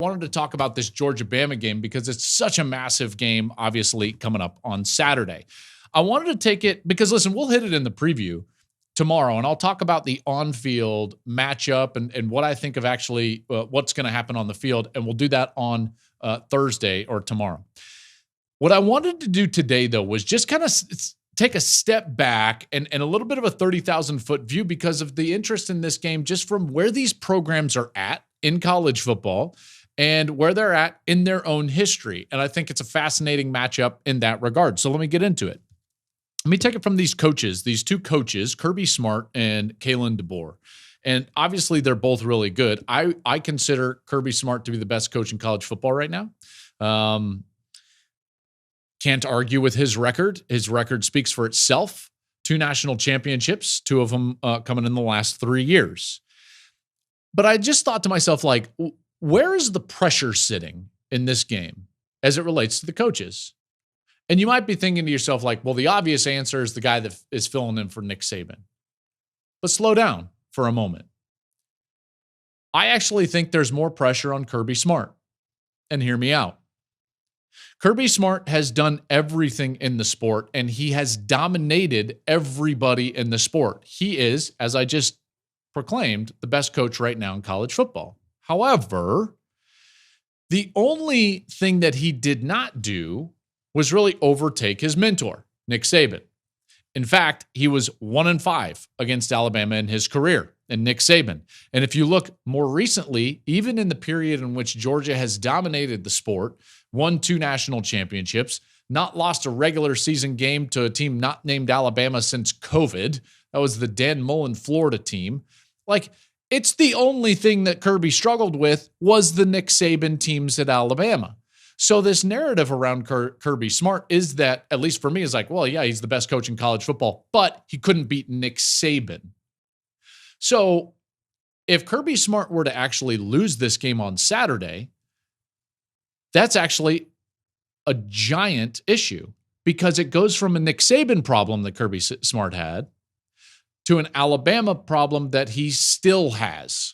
Wanted to talk about this Georgia-Bama game because it's such a massive game, obviously, coming up on Saturday. I wanted to take it because, listen, we'll hit it in the preview tomorrow, and I'll talk about the on-field matchup and what I think of actually what's going to happen on the field, and we'll do that on Thursday or tomorrow. What I wanted to do today, though, was just kind of take a step back and a little bit of a 30,000-foot view because of the interest in this game just from where these programs are at in college football and where they're at in their own history. And I think it's a fascinating matchup in that regard. So let me get into it. Let me take it from these two coaches, Kirby Smart and Kalen DeBoer. And obviously they're both really good. I consider Kirby Smart to be the best coach in college football right now. Can't argue with his record. His record speaks for itself. 2 national championships, 2 of them coming in the last 3 years. But I just thought to myself, like, where is the pressure sitting in this game as it relates to the coaches? And you might be thinking to yourself, like, well, the obvious answer is the guy that is filling in for Nick Saban. But slow down for a moment. I actually think there's more pressure on Kirby Smart. And hear me out. Kirby Smart has done everything in the sport, and he has dominated everybody in the sport. He is, as I just proclaimed, the best coach right now in college football. However, the only thing that he did not do was really overtake his mentor, Nick Saban. In fact, he was 1-5 against Alabama in his career, and Nick Saban. And if you look more recently, even in the period in which Georgia has dominated the sport, won 2 national championships, not lost a regular season game to a team not named Alabama since COVID. That was the Dan Mullen Florida team. Like, it's the only thing that Kirby struggled with was the Nick Saban teams at Alabama. So this narrative around Kirby Smart is that, at least for me, is like, well, yeah, he's the best coach in college football, but he couldn't beat Nick Saban. So if Kirby Smart were to actually lose this game on Saturday, that's actually a giant issue because it goes from a Nick Saban problem that Kirby Smart had to an Alabama problem that he still has.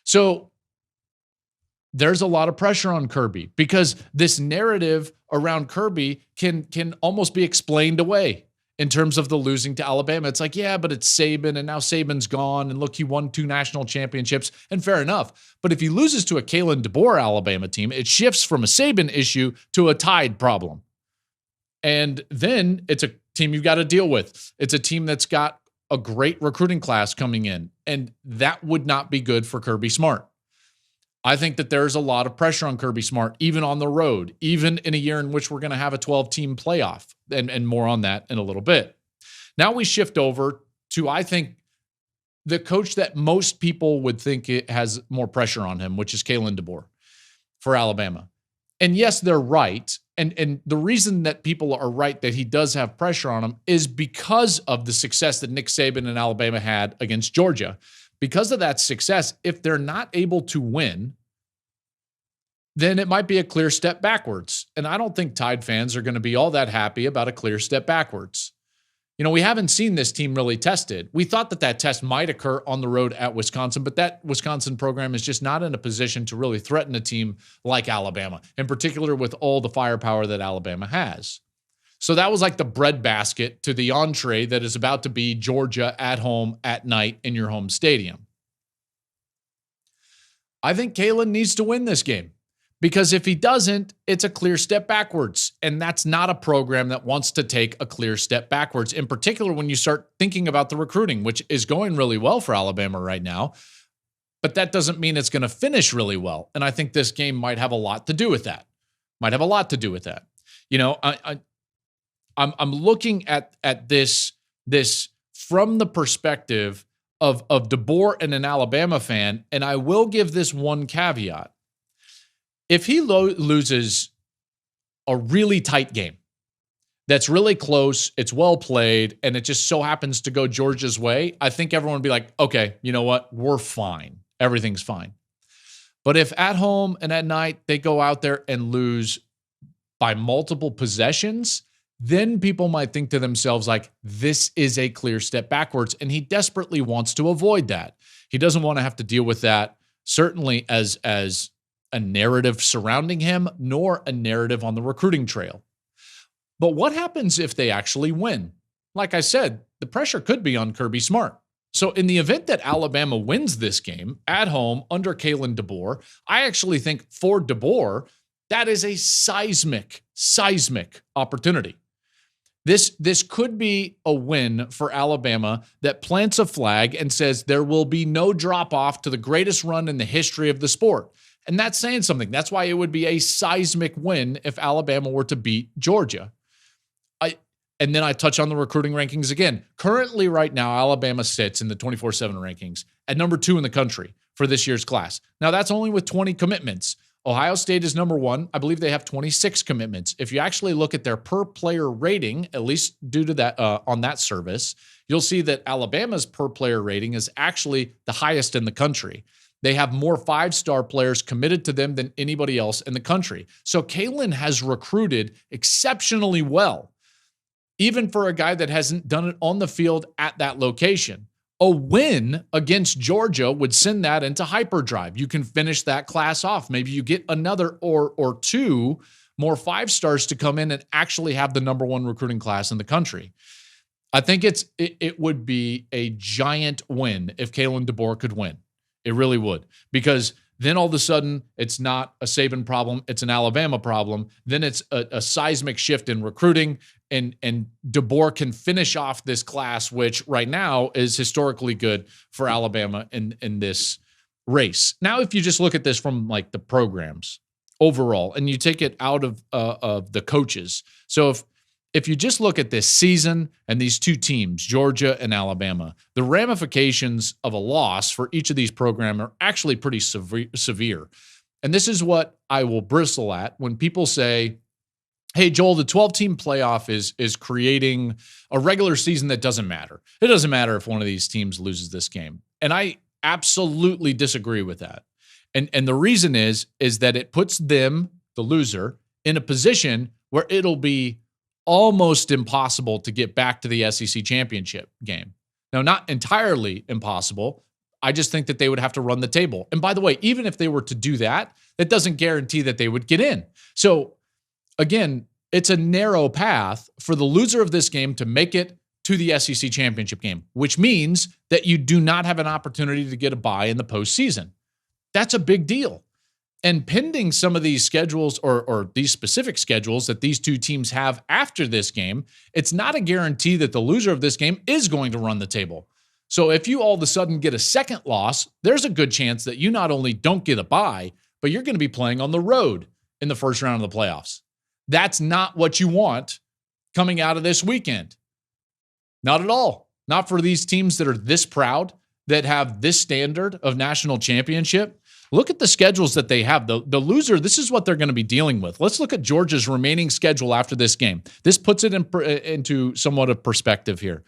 So there's a lot of pressure on Kirby because this narrative around Kirby can almost be explained away in terms of the losing to Alabama. It's like, yeah, but it's Saban, and now Saban's gone, and look, he won 2 national championships, and fair enough. But if he loses to a Kalen DeBoer Alabama team, it shifts from a Saban issue to a Tide problem. And then it's a team you've got to deal with. It's a team that's got a great recruiting class coming in, and that would not be good for Kirby Smart. I think that there's a lot of pressure on Kirby Smart, even on the road, even in a year in which we're going to have a 12-team playoff, and more on that in a little bit. Now we shift over to, I think, the coach that most people would think it has more pressure on him, which is Kalen DeBoer for Alabama. And yes, they're right. And the reason that people are right that he does have pressure on him is because of the success that Nick Saban and Alabama had against Georgia. Because of that success, if they're not able to win, then it might be a clear step backwards. And I don't think Tide fans are going to be all that happy about a clear step backwards. You know, we haven't seen this team really tested. We thought that test might occur on the road at Wisconsin, but that Wisconsin program is just not in a position to really threaten a team like Alabama, in particular with all the firepower that Alabama has. So that was like the breadbasket to the entree that is about to be Georgia at home at night in your home stadium. I think Kalen needs to win this game because if he doesn't, it's a clear step backwards. And that's not a program that wants to take a clear step backwards, in particular when you start thinking about the recruiting, which is going really well for Alabama right now. But that doesn't mean it's going to finish really well. And I think this game might have a lot to do with that. You know, I'm looking at this from the perspective of DeBoer and an Alabama fan, and I will give this one caveat. If he loses a really tight game that's really close, it's well played, and it just so happens to go Georgia's way, I think everyone would be like, okay, you know what? We're fine. Everything's fine. But if at home and at night they go out there and lose by multiple possessions, then people might think to themselves, like, this is a clear step backwards, and he desperately wants to avoid that. He doesn't want to have to deal with that, certainly as a narrative surrounding him, nor a narrative on the recruiting trail. But what happens if they actually win? Like I said, the pressure could be on Kirby Smart. So in the event that Alabama wins this game at home under Kalen DeBoer, I actually think for DeBoer, that is a seismic opportunity. This could be a win for Alabama that plants a flag and says there will be no drop off to the greatest run in the history of the sport. And that's saying something. That's why it would be a seismic win if Alabama were to beat Georgia. And then I touch on the recruiting rankings again. Currently, right now, Alabama sits in the 24/7 rankings at number 2 in the country for this year's class. Now, that's only with 20 commitments. Ohio State is number 1. I believe they have 26 commitments. If you actually look at their per player rating, at least due to that on that service, you'll see that Alabama's per player rating is actually the highest in the country. They have more 5-star players committed to them than anybody else in the country. So Kalen has recruited exceptionally well, even for a guy that hasn't done it on the field at that location. A win against Georgia would send that into hyperdrive. You can finish that class off. Maybe you get another or 2 more 5-stars to come in and actually have the number 1 recruiting class in the country. I think it would be a giant win if Kalen DeBoer could win. It really would, because then all of a sudden it's not a Saban problem, it's an Alabama problem. Then it's a seismic shift in recruiting, and DeBoer can finish off this class, which right now is historically good for Alabama in this race. Now, if you just look at this from like the programs overall, and you take it out of the coaches. So if you just look at this season and these 2 teams, Georgia and Alabama, the ramifications of a loss for each of these programs are actually pretty severe. And this is what I will bristle at when people say, hey, Joel, the 12-team playoff is creating a regular season that doesn't matter. It doesn't matter if one of these teams loses this game. And I absolutely disagree with that. And the reason is that it puts them, the loser, in a position where it'll be almost impossible to get back to the SEC championship game. Now, not entirely impossible. I just think that they would have to run the table. And by the way, even if they were to do that, that doesn't guarantee that they would get in. So again, it's a narrow path for the loser of this game to make it to the SEC championship game, which means that you do not have an opportunity to get a bye in the postseason. That's a big deal. And pending some of these schedules or these specific schedules that these 2 teams have after this game, it's not a guarantee that the loser of this game is going to run the table. So if you all of a sudden get a second loss, there's a good chance that you not only don't get a bye, but you're going to be playing on the road in the first round of the playoffs. That's not what you want coming out of this weekend. Not at all. Not for these teams that are this proud, that have this standard of national championship. Look at the schedules that they have. The loser, this is what they're going to be dealing with. Let's look at Georgia's remaining schedule after this game. This puts it into somewhat of perspective here.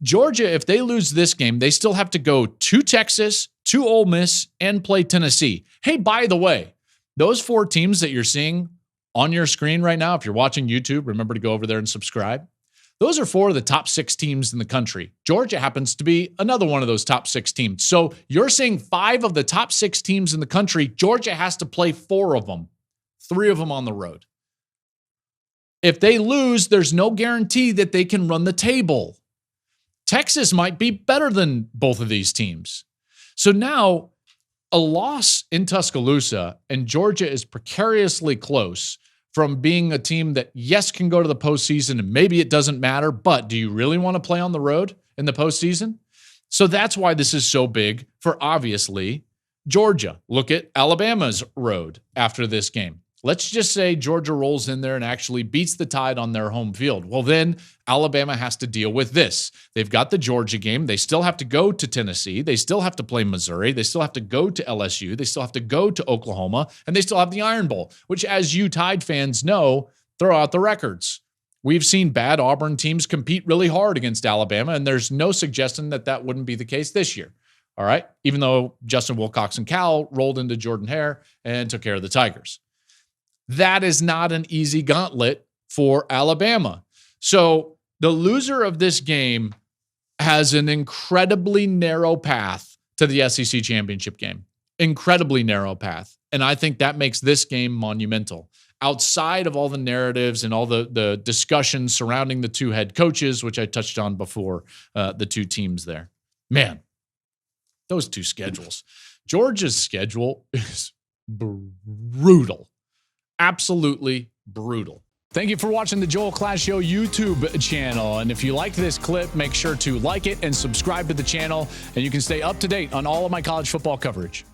Georgia, if they lose this game, they still have to go to Texas, to Ole Miss, and play Tennessee. Hey, by the way, those 4 teams that you're seeing on your screen right now, if you're watching YouTube, remember to go over there and subscribe. Those are 4 of the top 6 teams in the country. Georgia happens to be another one of those top 6 teams. So you're seeing 5 of the top 6 teams in the country. Georgia has to play 4 of them, 3 of them on the road. If they lose, there's no guarantee that they can run the table. Texas might be better than both of these teams. So now a loss in Tuscaloosa, and Georgia is precariously close from being a team that, yes, can go to the postseason, and maybe it doesn't matter, but do you really want to play on the road in the postseason? So that's why this is so big for, obviously, Georgia. Look at Alabama's road after this game. Let's just say Georgia rolls in there and actually beats the Tide on their home field. Well, then Alabama has to deal with this. They've got the Georgia game. They still have to go to Tennessee. They still have to play Missouri. They still have to go to LSU. They still have to go to Oklahoma. And they still have the Iron Bowl, which, as you Tide fans know, throw out the records. We've seen bad Auburn teams compete really hard against Alabama, and there's no suggestion that that wouldn't be the case this year. All right? Even though Justin Wilcox and Cal rolled into Jordan Hare and took care of the Tigers. That is not an easy gauntlet for Alabama. So the loser of this game has an incredibly narrow path to the SEC championship game. Incredibly narrow path. And I think that makes this game monumental. Outside of all the narratives and all the discussions surrounding the two head coaches, which I touched on before, the two teams there. Man, those two schedules. Georgia's schedule is brutal. Absolutely brutal. Thank you for watching the Joel Klatt Show YouTube channel. And if you liked this clip, make sure to like it and subscribe to the channel. And you can stay up to date on all of my college football coverage.